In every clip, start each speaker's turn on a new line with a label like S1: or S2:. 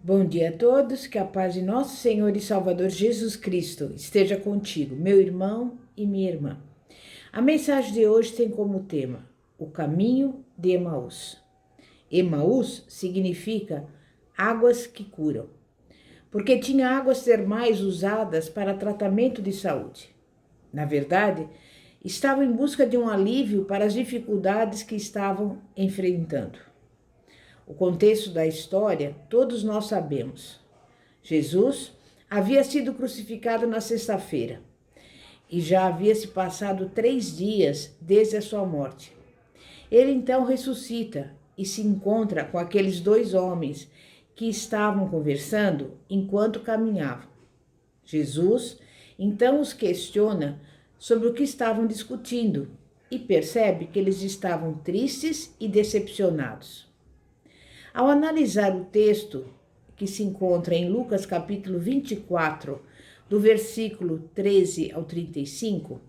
S1: Bom dia a todos, que a paz de nosso Senhor e Salvador Jesus Cristo esteja contigo, meu irmão e minha irmã. A mensagem de hoje tem como tema o caminho de Emaús. Emaús significa águas que curam, porque tinha águas termais usadas para tratamento de saúde. Na verdade, estavam em busca de um alívio para as dificuldades que estavam enfrentando. O contexto da história todos nós sabemos. Jesus havia sido crucificado na sexta-feira e já havia se passado 3 dias desde a sua morte. Ele então ressuscita e se encontra com aqueles 2 homens que estavam conversando enquanto caminhavam. Jesus então os questiona sobre o que estavam discutindo e percebe que eles estavam tristes e decepcionados. Ao analisar o texto que se encontra em Lucas capítulo 24, do versículo 13 ao 35,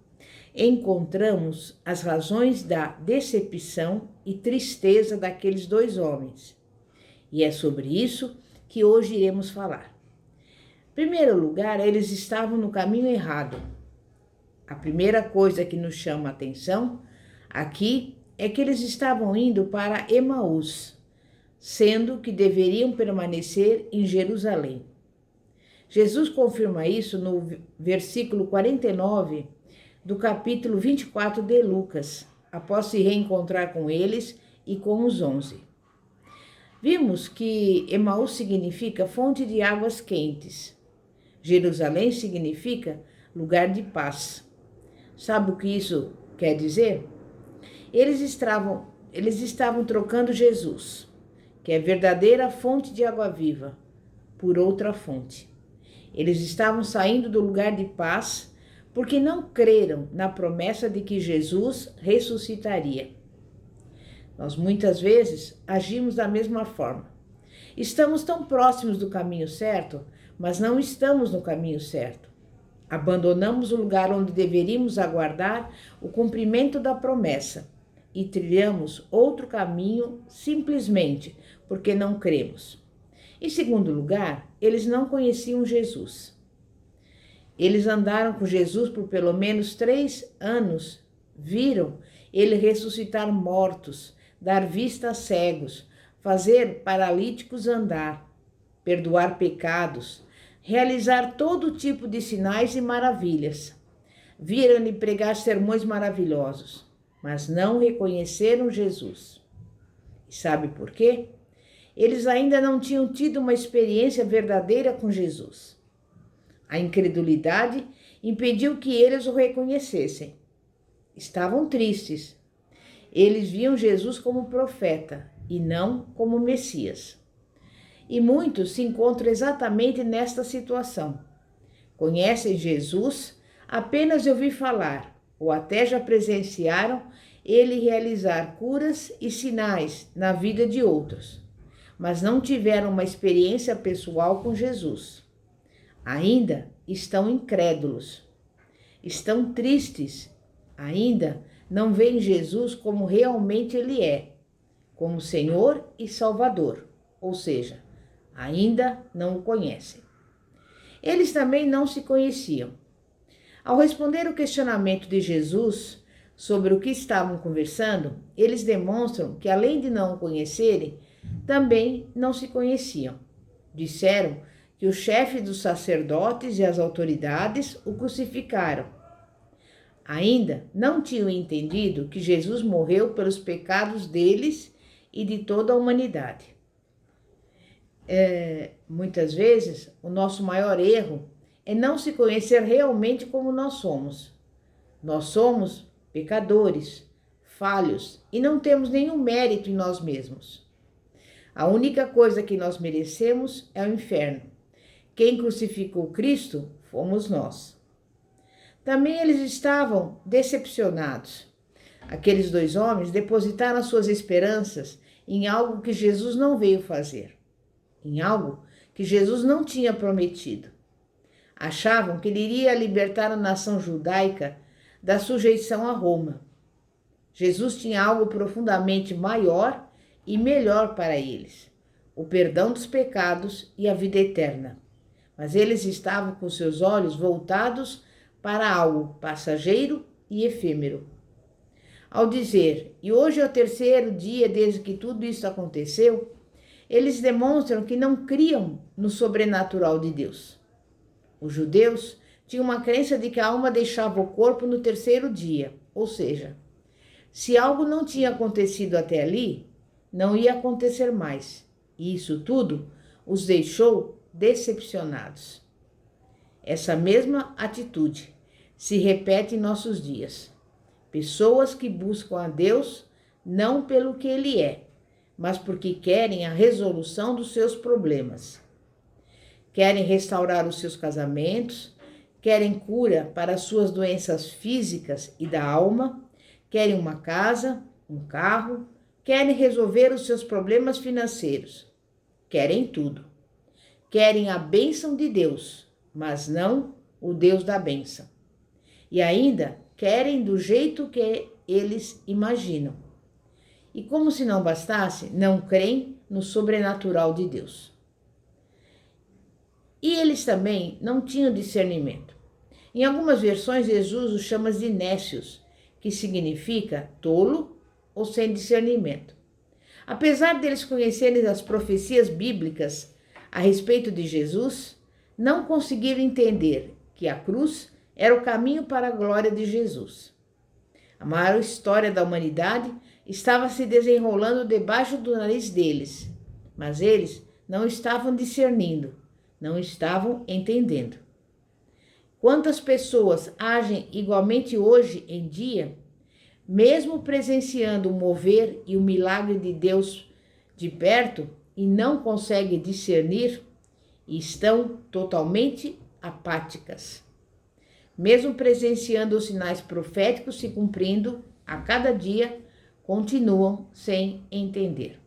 S1: encontramos as razões da decepção e tristeza daqueles 2 homens. E é sobre isso que hoje iremos falar. Em primeiro lugar, eles estavam no caminho errado. A primeira coisa que nos chama a atenção aqui é que eles estavam indo para Emaús, sendo que deveriam permanecer em Jerusalém. Jesus confirma isso no versículo 49 do capítulo 24 de Lucas, após se reencontrar com eles e com os 11. Vimos que Emaús significa fonte de águas quentes. Jerusalém significa lugar de paz. Sabe o que isso quer dizer? Eles estavam trocando Jesus, que é verdadeira fonte de água viva, por outra fonte. Eles estavam saindo do lugar de paz porque não creram na promessa de que Jesus ressuscitaria. Nós muitas vezes agimos da mesma forma. Estamos tão próximos do caminho certo, mas não estamos no caminho certo. Abandonamos o lugar onde deveríamos aguardar o cumprimento da promessa e trilhamos outro caminho simplesmente porque não cremos. Em segundo lugar, eles não conheciam Jesus. Eles andaram com Jesus por pelo menos 3 anos, viram ele ressuscitar mortos, dar vista a cegos, fazer paralíticos andar, perdoar pecados, realizar todo tipo de sinais e maravilhas. Viram-lhe pregar sermões maravilhosos, mas não reconheceram Jesus. E sabe por quê? Eles ainda não tinham tido uma experiência verdadeira com Jesus. A incredulidade impediu que eles o reconhecessem. Estavam tristes. Eles viam Jesus como profeta e não como Messias. E muitos se encontram exatamente nesta situação. Conhecem Jesus apenas de ouvir falar, ou até já presenciaram ele realizar curas e sinais na vida de outros, mas não tiveram uma experiência pessoal com Jesus. Ainda estão incrédulos, estão tristes, ainda não veem Jesus como realmente ele é, como Senhor e Salvador, ou seja, ainda não o conhecem. Eles também não se conheciam. Ao responder o questionamento de Jesus sobre o que estavam conversando, eles demonstram que, além de não o conhecerem, também não se conheciam. Disseram que o chefe dos sacerdotes e as autoridades o crucificaram. Ainda não tinham entendido que Jesus morreu pelos pecados deles e de toda a humanidade. Muitas vezes, o nosso maior erro é não se conhecer realmente como nós somos. Nós somos pecadores, falhos e não temos nenhum mérito em nós mesmos. A única coisa que nós merecemos é o inferno. Quem crucificou Cristo fomos nós. Também eles estavam decepcionados. Aqueles 2 homens depositaram suas esperanças em algo que Jesus não veio fazer, em algo que Jesus não tinha prometido. Achavam que ele iria libertar a nação judaica da sujeição a Roma. Jesus tinha algo profundamente maior e melhor para eles. o perdão dos pecados e a vida eterna. Mas eles estavam com seus olhos voltados para algo passageiro e efêmero. Ao dizer, e hoje é o terceiro dia desde que tudo isso aconteceu, eles demonstram que não criam no sobrenatural de Deus. Os judeus tinham uma crença de que a alma deixava o corpo no terceiro dia, ou seja, se algo não tinha acontecido até ali, não ia acontecer mais. E isso tudo os deixou decepcionados. Essa mesma atitude se repete em nossos dias. Pessoas que buscam a Deus não pelo que Ele é, mas porque querem a resolução dos seus problemas. Querem restaurar os seus casamentos, querem cura para as suas doenças físicas e da alma, querem uma casa, um carro, querem resolver os seus problemas financeiros. Querem tudo. Querem a bênção de Deus, mas não o Deus da bênção. E ainda querem do jeito que eles imaginam. E como se não bastasse, não creem no sobrenatural de Deus. E eles também não tinham discernimento. Em algumas versões, Jesus os chama de nécios, que significa tolo ou sem discernimento. Apesar deles conhecerem as profecias bíblicas a respeito de Jesus, não conseguiram entender que a cruz era o caminho para a glória de Jesus. A maior história da humanidade estava se desenrolando debaixo do nariz deles, mas eles não estavam discernindo, não estavam entendendo. Quantas pessoas agem igualmente hoje em dia, mesmo presenciando o mover e o milagre de Deus de perto e não conseguem discernir e estão totalmente apáticas. Mesmo presenciando os sinais proféticos se cumprindo a cada dia, continuam sem entender.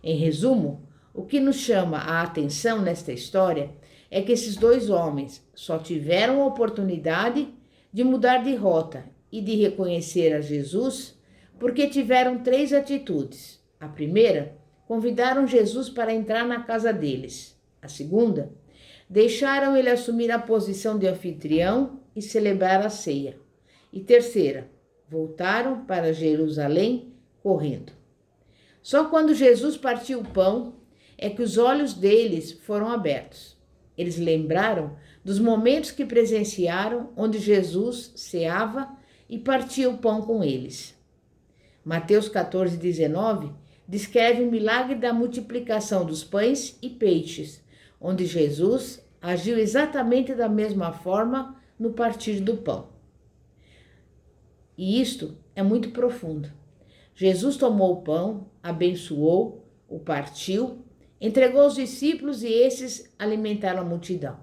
S1: Em resumo, o que nos chama a atenção nesta história é que esses dois homens só tiveram a oportunidade de mudar de rota e de reconhecer a Jesus porque tiveram 3 atitudes. A primeira, convidaram Jesus para entrar na casa deles. A segunda, deixaram ele assumir a posição de anfitrião e celebrar a ceia. E terceira, voltaram para Jerusalém correndo. Só quando Jesus partiu o pão é que os olhos deles foram abertos. Eles lembraram dos momentos que presenciaram onde Jesus ceava e partia o pão com eles. Mateus 14:19 descreve o milagre da multiplicação dos pães e peixes, onde Jesus agiu exatamente da mesma forma no partir do pão. E isto é muito profundo. Jesus tomou o pão, abençoou, o partiu, entregou aos discípulos e esses alimentaram a multidão.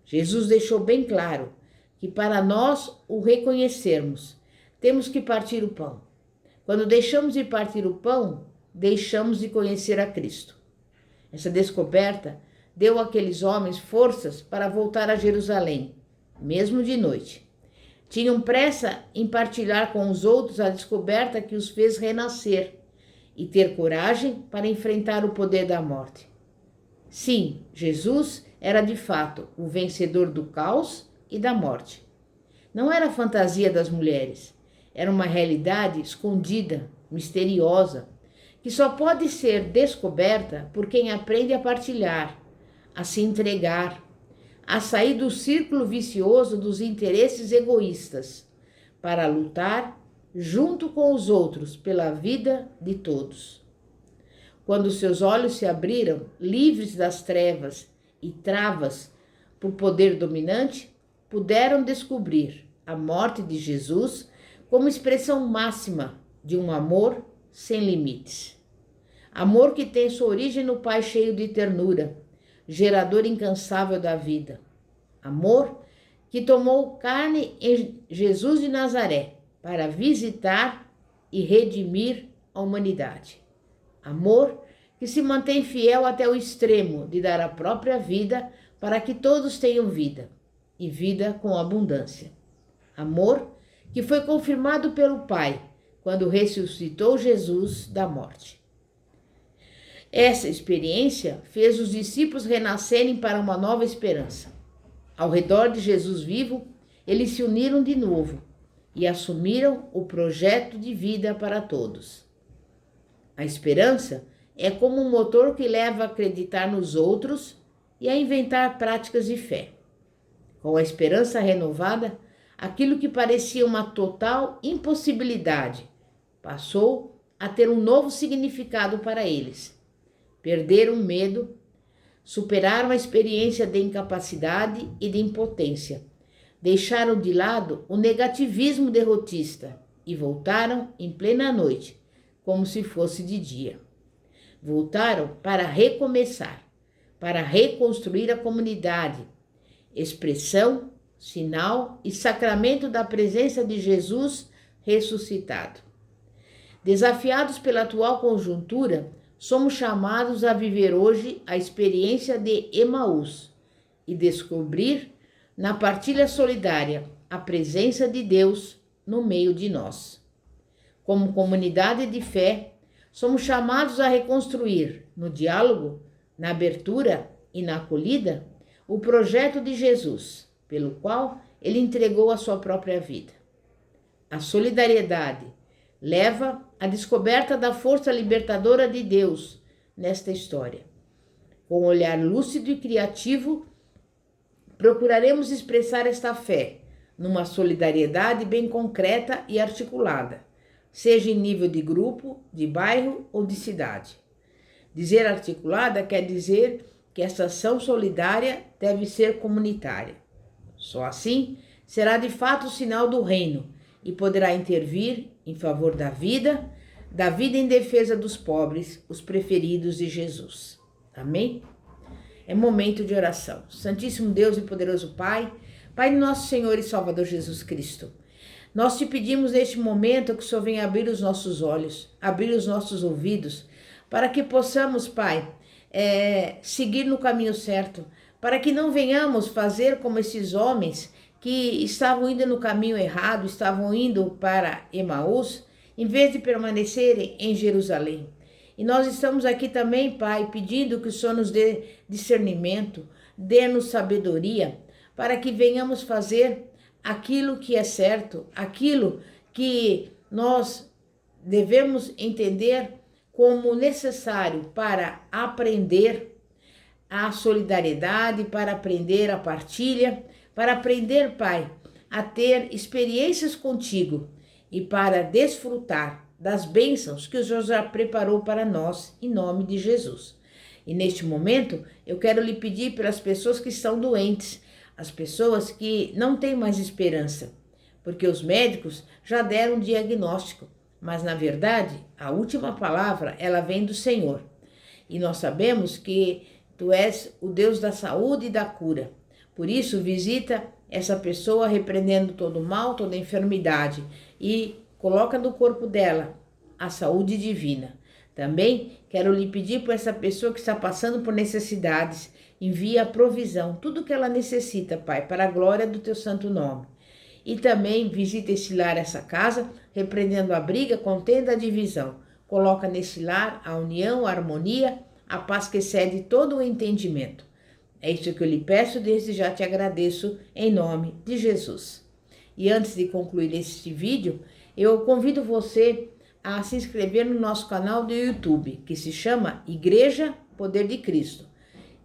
S1: Jesus deixou bem claro que para nós o reconhecermos, temos que partir o pão. Quando deixamos de partir o pão, deixamos de conhecer a Cristo. Essa descoberta deu àqueles homens forças para voltar a Jerusalém, mesmo de noite. Tinham pressa em partilhar com os outros a descoberta que os fez renascer e ter coragem para enfrentar o poder da morte. Sim, Jesus era de fato o vencedor do caos e da morte. Não era a fantasia das mulheres, era uma realidade escondida, misteriosa, que só pode ser descoberta por quem aprende a partilhar, a se entregar, a sair do círculo vicioso dos interesses egoístas, para lutar junto com os outros pela vida de todos. Quando seus olhos se abriram, livres das trevas e travas por poder dominante, puderam descobrir a morte de Jesus como expressão máxima de um amor sem limites. Amor que tem sua origem no Pai cheio de ternura, gerador incansável da vida. Amor que tomou carne em Jesus de Nazaré para visitar e redimir a humanidade. Amor que se mantém fiel até o extremo de dar a própria vida para que todos tenham vida, e vida com abundância. Amor que foi confirmado pelo Pai quando ressuscitou Jesus da morte. Essa experiência fez os discípulos renascerem para uma nova esperança. Ao redor de Jesus vivo, eles se uniram de novo e assumiram o projeto de vida para todos. A esperança é como um motor que leva a acreditar nos outros e a inventar práticas de fé. Com a esperança renovada, aquilo que parecia uma total impossibilidade passou a ter um novo significado para eles. Perderam o medo, superaram a experiência de incapacidade e de impotência, deixaram de lado o negativismo derrotista e voltaram em plena noite, como se fosse de dia. Voltaram para recomeçar, para reconstruir a comunidade, expressão, sinal e sacramento da presença de Jesus ressuscitado. Desafiados pela atual conjuntura, somos chamados a viver hoje a experiência de Emaús e descobrir na partilha solidária a presença de Deus no meio de nós. Como comunidade de fé, somos chamados a reconstruir, no diálogo, na abertura e na acolhida, o projeto de Jesus, pelo qual ele entregou a sua própria vida. A solidariedade leva à descoberta da força libertadora de Deus nesta história. Com um olhar lúcido e criativo, procuraremos expressar esta fé numa solidariedade bem concreta e articulada, seja em nível de grupo, de bairro ou de cidade. Dizer articulada quer dizer que essa ação solidária deve ser comunitária. Só assim será de fato o sinal do reino e poderá intervir em favor da vida em defesa dos pobres, os preferidos de Jesus. Amém? É momento de oração. Santíssimo Deus e poderoso Pai, Pai de nosso Senhor e Salvador Jesus Cristo, nós te pedimos neste momento que o Senhor venha abrir os nossos olhos, abrir os nossos ouvidos, para que possamos, Pai, seguir no caminho certo, para que não venhamos fazer como esses homens que estavam indo no caminho errado, estavam indo para Emaús, em vez de permanecerem em Jerusalém. E nós estamos aqui também, Pai, pedindo que o Senhor nos dê discernimento, dê-nos sabedoria, para que venhamos fazer aquilo que é certo, aquilo que nós devemos entender como necessário para aprender a solidariedade, para aprender a partilha, para aprender, Pai, a ter experiências contigo e para desfrutar das bênçãos que o Senhor já preparou para nós, em nome de Jesus. E neste momento, eu quero lhe pedir pelas pessoas que estão doentes, as pessoas que não têm mais esperança, porque os médicos já deram um diagnóstico, mas na verdade, a última palavra, ela vem do Senhor. E nós sabemos que Tu és o Deus da saúde e da cura. Por isso, visita essa pessoa repreendendo todo o mal, toda a enfermidade e coloca no corpo dela a saúde divina. Também quero lhe pedir por essa pessoa que está passando por necessidades, envia a provisão, tudo que ela necessita, Pai, para a glória do Teu santo nome. E também visita esse lar, essa casa, repreendendo a briga, contenda, a divisão. Coloca nesse lar a união, a harmonia, a paz que excede todo o entendimento. É isso que eu lhe peço, desde já te agradeço, em nome de Jesus. E antes de concluir este vídeo, eu convido você a se inscrever no nosso canal do YouTube, que se chama Igreja Poder de Cristo,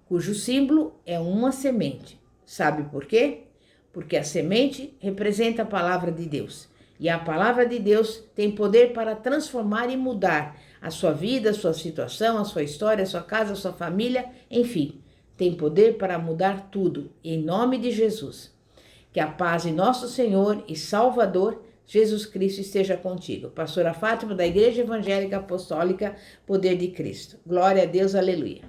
S1: cujo símbolo é uma semente. Sabe por quê? Porque a semente representa a palavra de Deus. E a palavra de Deus tem poder para transformar e mudar a sua vida, a sua situação, a sua história, a sua casa, a sua família, enfim. Tem poder para mudar tudo, em nome de Jesus. Que a paz de nosso Senhor e Salvador, Jesus Cristo, esteja contigo. Pastora Fátima, da Igreja Evangélica Apostólica Poder de Cristo. Glória a Deus, aleluia.